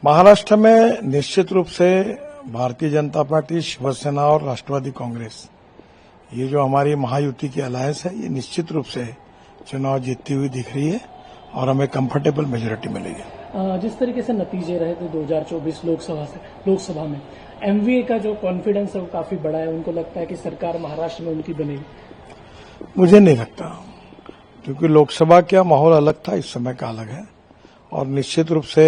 महाराष्ट्र में निश्चित रूप से भारतीय जनता पार्टी, शिवसेना और राष्ट्रवादी कांग्रेस, ये जो हमारी महायुति की अलायंस है, ये निश्चित रूप से चुनाव जीतती हुई दिख रही है और हमें कंफर्टेबल मेजोरिटी मिलेगी। जिस तरीके से नतीजे रहे थे 2024 लोकसभा में एमवीए का जो कॉन्फिडेंस है वो काफी बड़ा है। उनको लगता है कि सरकार महाराष्ट्र में उनकी बनेगी। मुझे नहीं लगता, क्योंकि लोकसभा का माहौल अलग था, इस समय का अलग है और निश्चित रूप से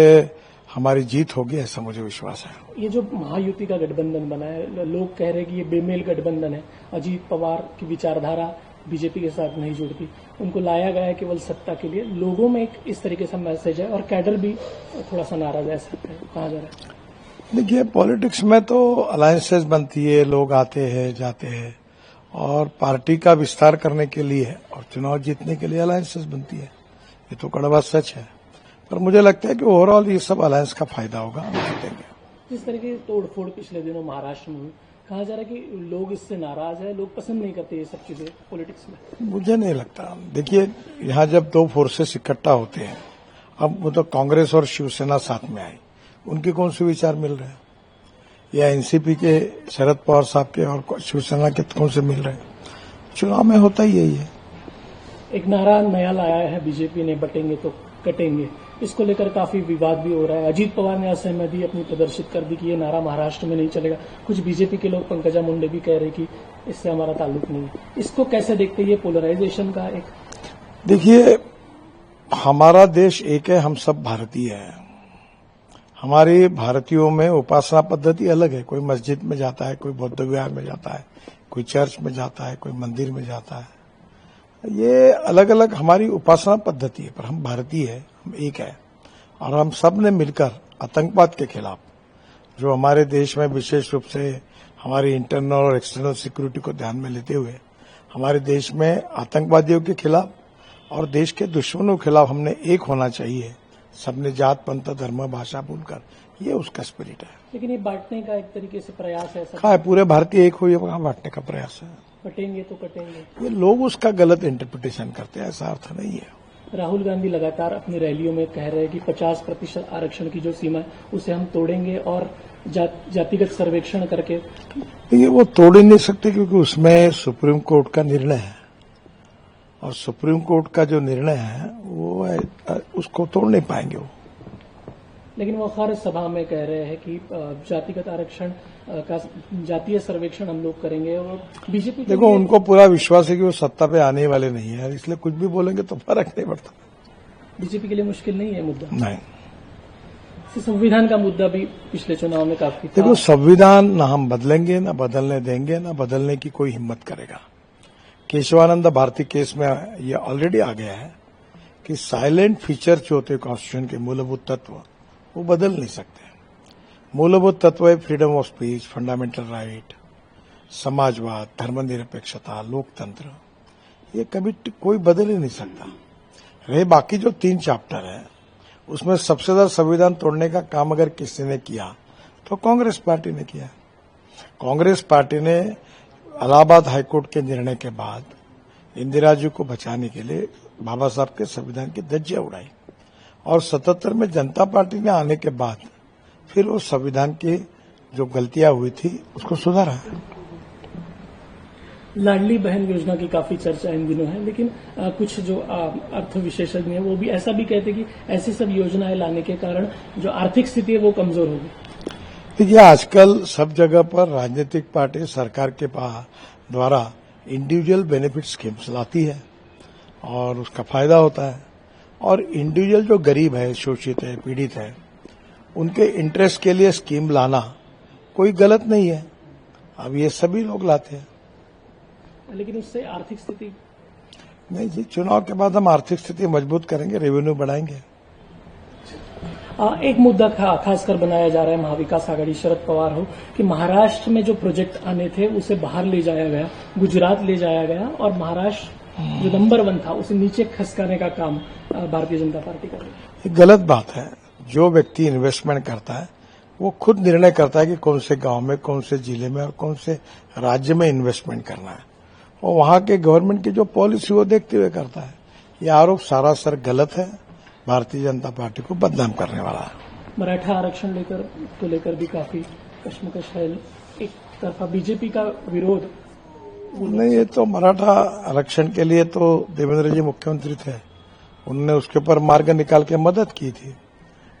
हमारी जीत होगी, ऐसा मुझे विश्वास है। ये जो महायुति का गठबंधन बना है, लोग कह रहे हैं कि ये बेमेल गठबंधन है। अजीत पवार की विचारधारा बीजेपी के साथ नहीं जुड़ती, उनको लाया गया है केवल सत्ता के लिए। लोगों में एक इस तरीके से मैसेज है और कैडर भी थोड़ा सा नाराज है, ऐसा कहा जा रहा है। देखिए, पॉलिटिक्स में तो अलायंसेस बनती है, लोग आते हैं जाते हैं और पार्टी का विस्तार करने के लिए और चुनाव जीतने के लिए अलायंसेस बनती है, ये तो कड़वा सच है। पर मुझे लगता है कि ओवरऑल ये सब अलायंस का फायदा होगा, हम जीतेंगे। जिस तरह की तोड़फोड़ पिछले दिनों महाराष्ट्र में कहा जा रहा है कि लोग इससे नाराज है, लोग पसंद नहीं करते ये सब चीजें पॉलिटिक्स में। मुझे नहीं लगता। देखिए, यहाँ जब दो फोर्सेस इकट्ठा होते हैं, अब वो तो कांग्रेस और शिवसेना साथ में आई, उनके कौन से विचार मिल रहे हैं, या एनसीपी के शरद पवार साहब के और शिवसेना के कौन से मिल रहे हैं। चुनाव में होता ही यही है। एक नारा नया लाया है बीजेपी ने, बटेंगे तो कटेंगे। इसको लेकर काफी विवाद भी हो रहा है। अजीत पवार ने असहमति अपनी प्रदर्शित कर दी कि ये नारा महाराष्ट्र में नहीं चलेगा। कुछ बीजेपी के लोग, पंकजा मुंडे भी कह रहे कि इससे हमारा ताल्लुक नहीं है। इसको कैसे देखते हैं, ये पोलराइजेशन का एक? देखिए, हमारा देश एक है, हम सब भारतीय हैं। हमारे भारतीयों में उपासना पद्धति अलग है। कोई मस्जिद में जाता है, कोई बौद्ध विहार में जाता है, कोई चर्च में जाता है, कोई मंदिर में जाता है। ये अलग अलग हमारी उपासना पद्धति है, पर हम भारतीय हैं, हम एक है। और हम सब ने मिलकर आतंकवाद के खिलाफ, जो हमारे देश में विशेष रूप से हमारी इंटरनल और एक्सटर्नल सिक्योरिटी को ध्यान में लेते हुए, हमारे देश में आतंकवादियों के खिलाफ और देश के दुश्मनों के खिलाफ हमने एक होना चाहिए। सबने जात, पंथ, धर्म, भाषा भूलकर, ये उसका स्पिरिट है। लेकिन ये बांटने का एक तरीके से प्रयास है। कहा है पूरे भारतीय एक हुए, वहां बांटने का प्रयास है। कटेंगे तो कटेंगे, ये लोग उसका गलत इंटरप्रिटेशन करते हैं, ऐसा अर्थ नहीं है। राहुल गांधी लगातार अपनी रैलियों में कह रहे हैं कि 50% आरक्षण की जो सीमा है उसे हम तोड़ेंगे और जातिगत सर्वेक्षण करके। ये वो तोड़ ही नहीं सकते, क्योंकि उसमें सुप्रीम कोर्ट का निर्णय है और सुप्रीम कोर्ट का जो निर्णय है वो उसको तोड़ नहीं पाएंगे वो। लेकिन वो हर सभा में कह रहे हैं कि जातिगत आरक्षण का जातीय सर्वेक्षण हम लोग करेंगे। और बीजेपी, देखो, उनको पूरा विश्वास है कि वो सत्ता पे आने वाले नहीं है, इसलिए कुछ भी बोलेंगे तो फर्क नहीं पड़ता। बीजेपी के लिए मुश्किल नहीं है मुद्दा? नहीं। संविधान का मुद्दा भी पिछले चुनाव में काफी था। देखो, संविधान ना हम बदलेंगे, ना बदलने देंगे, ना बदलने की कोई हिम्मत करेगा। केशवानंद भारती केस में ये ऑलरेडी आ गया है कि साइलेंट फीचर जो होते कॉन्स्टिट्यूशन के मूलभूत तत्व, वो बदल नहीं सकते। मूलभूत तत्व है freedom of speech, fundamental right, समाजवाद, धर्मनिरपेक्षता, लोकतंत्र, ये कभी कोई बदल ही नहीं सकता। रहे बाकी जो 3 चैप्टर है, उसमें सबसे ज्यादा संविधान तोड़ने का काम अगर किसी ने किया तो कांग्रेस पार्टी ने किया। कांग्रेस पार्टी ने इलाहाबाद हाईकोर्ट के निर्णय के बाद इंदिरा जी को बचाने के लिए बाबा साहब के संविधान की धज्जियां उड़ाई और 77 में जनता पार्टी ने आने के बाद फिर उस संविधान की जो गलतियां हुई थी उसको सुधारा है। लाडली बहन योजना की काफी चर्चा इन दिनों है, लेकिन कुछ जो अर्थ विशेषज्ञ हैं वो भी ऐसा भी कहते हैं कि ऐसी सब योजनाएं लाने के कारण जो आर्थिक स्थिति है वो कमजोर होगी। देखिए, आजकल सब जगह पर राजनीतिक पार्टी सरकार के द्वारा इंडिविजुअल बेनिफिट स्कीम्स लाती है और उसका फायदा होता है। और इंडिविजुअल जो गरीब है, शोषित है, पीड़ित है, उनके इंटरेस्ट के लिए स्कीम लाना कोई गलत नहीं है। अब ये सभी लोग लाते हैं, लेकिन उससे आर्थिक स्थिति नहीं जी। चुनाव के बाद हम आर्थिक स्थिति मजबूत करेंगे, रेवेन्यू बढ़ाएंगे। एक मुद्दा खासकर बनाया जा रहा है महाविकास आघाड़ी शरद पवार हो कि महाराष्ट्र में जो प्रोजेक्ट आने थे उसे बाहर ले जाया गया, गुजरात ले जाया गया और महाराष्ट्र जो नंबर 1 था उसे नीचे खसकाने का काम भारतीय जनता पार्टी कर रही है। ये गलत बात है। जो व्यक्ति इन्वेस्टमेंट करता है वो खुद निर्णय करता है कि कौन से गांव में, कौन से जिले में और कौन से राज्य में इन्वेस्टमेंट करना है, और वहां के गवर्नमेंट की जो पॉलिसी वो देखते हुए करता है। ये आरोप सरासर गलत है, भारतीय जनता पार्टी को बदनाम करने वाला है। मराठा आरक्षण लेकर भी काफी कश्मकश है। एक तरफा बीजेपी का विरोध। नहीं, ये तो मराठा आरक्षण के लिए तो देवेंद्र जी मुख्यमंत्री थे, उन्होंने उसके ऊपर मार्ग निकाल के मदद की थी,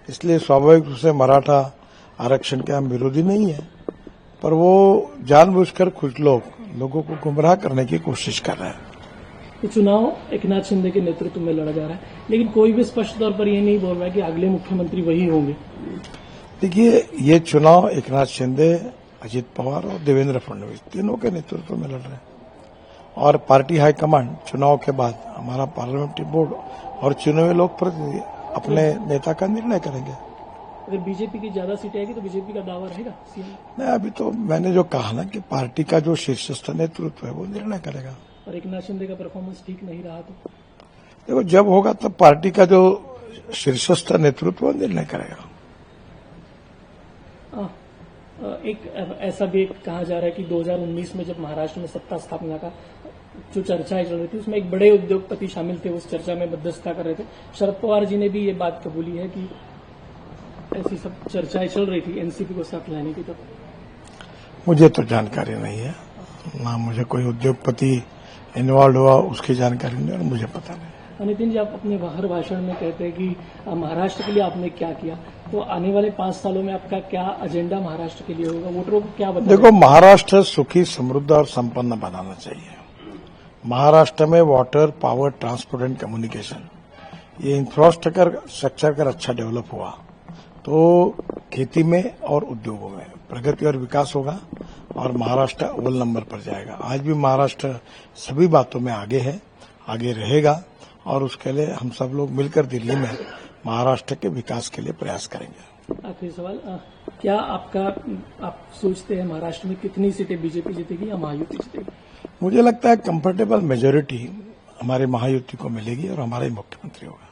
इसलिए स्वाभाविक रूप से मराठा आरक्षण के हम विरोधी नहीं है, पर वो जानबूझकर कुछ लोगों को गुमराह करने की कोशिश कर रहे हैं। तो चुनाव एकनाथ शिंदे के नेतृत्व में लड़ा जा रहा है, लेकिन कोई भी स्पष्ट तौर पर ये नहीं बोल रहा है कि अगले मुख्यमंत्री वही होंगे। देखिए, ये चुनाव एकनाथ शिंदे, अजित पवार और देवेंद्र फडणवीस तीनों के नेतृत्व में लड़ रहे हैं, और पार्टी हाईकमांड चुनाव के बाद हमारा पार्लियामेंट्री बोर्ड और चुनावी लोक प्रतिनिधि अपने नेता का निर्णय करेंगे। अगर बीजेपी की ज्यादा सीटें आएगी तो बीजेपी का दावा रहेगा सीएम? नहीं, अभी तो मैंने जो कहा ना कि पार्टी का जो शीर्षस्थ नेतृत्व है वो निर्णय करेगा। और एकनाथ शिंदे का परफॉर्मेंस ठीक नहीं रहा तो देखो, जब होगा तब पार्टी का जो शीर्षस्थ नेतृत्व वो निर्णय करेगा। एक ऐसा भी कहा जा रहा है कि 2019 में जब महाराष्ट्र में सत्ता स्थापना का जो चर्चाएं चल रही थी उसमें एक बड़े उद्योगपति शामिल थे, उस चर्चा में मध्यस्थता कर रहे थे। शरद पवार जी ने भी ये बात कबूली है कि ऐसी सब चर्चाएं चल रही थी एनसीपी को साथ लाने की। तो मुझे तो जानकारी नहीं है, ना मुझे कोई उद्योगपति इन्वॉल्व हुआ उसकी जानकारी नहीं, और मुझे पता नहीं। नितिन जी, आप अपने हर भाषण में कहते हैं कि महाराष्ट्र के लिए आपने क्या किया, तो आने वाले 5 सालों में आपका क्या एजेंडा महाराष्ट्र के लिए होगा, वोटरों को क्या बताएं? देखो, महाराष्ट्र सुखी, समृद्ध और संपन्न बनाना चाहिए। महाराष्ट्र में water, power, transport and communication, ये इंफ्रास्ट्रक्चर अगर अच्छा डेवलप हुआ तो खेती में और उद्योगों में प्रगति और विकास होगा, और महाराष्ट्र अव्वल नंबर पर जाएगा। आज भी महाराष्ट्र सभी बातों में आगे है, आगे रहेगा, और उसके लिए हम सब लोग मिलकर दिल्ली में महाराष्ट्र के विकास के लिए प्रयास करेंगे। आखिरी सवाल, क्या आप सोचते हैं महाराष्ट्र में कितनी सीटें बीजेपी जीतेगी या महायुति जीतेगी? मुझे लगता है कंफर्टेबल मेजोरिटी हमारे महायुति को मिलेगी और हमारा ही मुख्यमंत्री होगा।